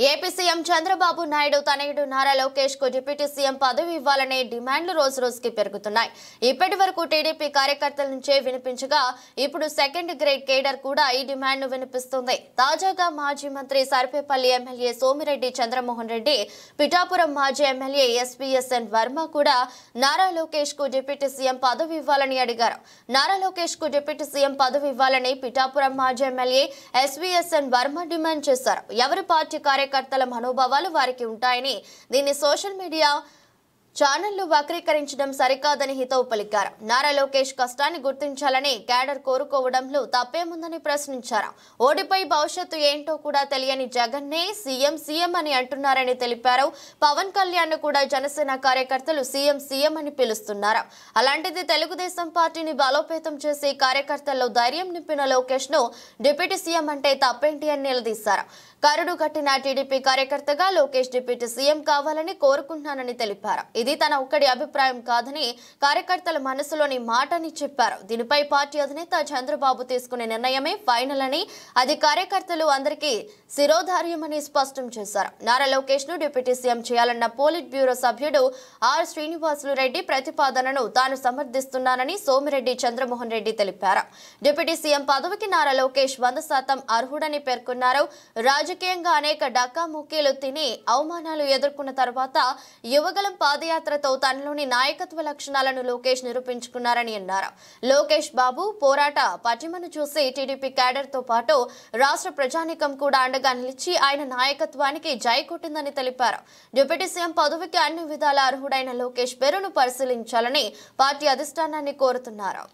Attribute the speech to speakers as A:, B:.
A: AP CM Chandrababu Naidu తనయుడు నారా లోకేష్ కు deputy CM పదవి ఇవ్వాలనే డిమాండ్లు రోజురోజుకి పెరుగుతున్నాయి. ఇప్పటి వరకు టీడీపీ కార్యకర్తల నుంచే వినిపించగా ఇప్పుడు సెకండ్ గ్రేడ్ కేడర్ కూడా ఈ డిమాండ్ ను వినిపిస్తుంది. తాజాగా మాజీ మంత్రి సర్పేపల్లి ఎమ్మెల్యే సోమిరెడ్డి చంద్రమోహన్ రెడ్డి, పిఠాపురం మాజీ ఎమ్మెల్యే ఎస్వీఎస్ఎన్ వర్మ కూడా నారా లోకేష్ కు డిప్యూటీ సీఎం పదవి ఇవ్వాలని అడిగారు. నారా లోకేష్ కు డిప్యూటీ సీఎం పదవి ఇవ్వాలని పిఠాపురం మాజీ ఎమ్మెల్యే ఎస్వీఎస్ఎన్ వర్మ డిమాండ్ చేశారు. ఎవరి పార్టీ కార్యకర్తల మనోభావాలు వారికి ఉంటాయని, దీన్ని సోషల్ మీడియా ఛానళ్లు వక్రీకరించడం సరికాదని హితవు పలికారు. నారా లోకేష్ కష్టాన్ని గుర్తించాలని క్యాడర్ కోరుకోవడంలో తప్పేముందని ప్రశ్నించారు. ఓడిపై భవిష్యత్తు ఏంటో కూడా తెలియని జగన్నే సీఎం అని అంటున్నారని తెలిపారు. పవన్ కళ్యాణ్ కూడా జనసేన కార్యకర్తలు సీఎం అని పిలుస్తున్నారు. అలాంటిది తెలుగుదేశం పార్టీని బలోపేతం చేసి కార్యకర్తల్లో ధైర్యం నింపిన లోకేష్ ను డిప్యూటీ సీఎం అంటే తప్పేంటి అని నిలదీశారు. కరుడు కట్టిన టీడీపీ కార్యకర్తగా లోకేష్ డిప్యూటీ సీఎం కావాలని కోరుకుంటున్నానని తెలిపారు. ఇది తన ఒక్కడి అభిప్రాయం కాదని, కార్యకర్తల మనసులోని మాటని చెప్పారు. దీనిపై పార్టీ అధినేత చంద్రబాబు తీసుకునే నిర్ణయమే ఫైనల్ అని, అది కార్యకర్తలు అందరికీ శిరోధార్యమని స్పష్టం చేశారు. నారా లోకేష్ ను డిప్యూటీ సీఎం చేయాలన్న పోలిట్ బ్యూరో సభ్యుడు ఆర్ శ్రీనివాసులు రెడ్డి ప్రతిపాదనను తాను సమర్థిస్తున్నానని సోమిరెడ్డి చంద్రమోహన్ రెడ్డి తెలిపారు. డిప్యూటీ సీఎం పదవికి నారా లోకేష్ 100% అర్హుడని పేర్కొన్నారు. రాజకీయంగా అనేక డక్కాముక్కీలు తిని అవమానాలు ఎదుర్కొన్న తర్వాత యువగలం పాదయాత్రతో తనలోని నాయకత్వ లక్షణాలను లోకేష్ నిరూపించుకున్నారని అన్నారు. లోకేష్ బాబు పోరాట పటిమను చూసి టీడీపీ క్యాడర్ తో పాటు రాష్ట్ర ప్రజానీకం కూడా అండగా నిలిచి ఆయన నాయకత్వానికి జై కొట్టిందని తెలిపారు. డిప్యూటీ సీఎం పదవికి అన్ని విధాల అర్హుడైన లోకేష్ పేరును పరిశీలించాలని పార్టీ అధిష్టానాన్ని కోరుతున్నారు.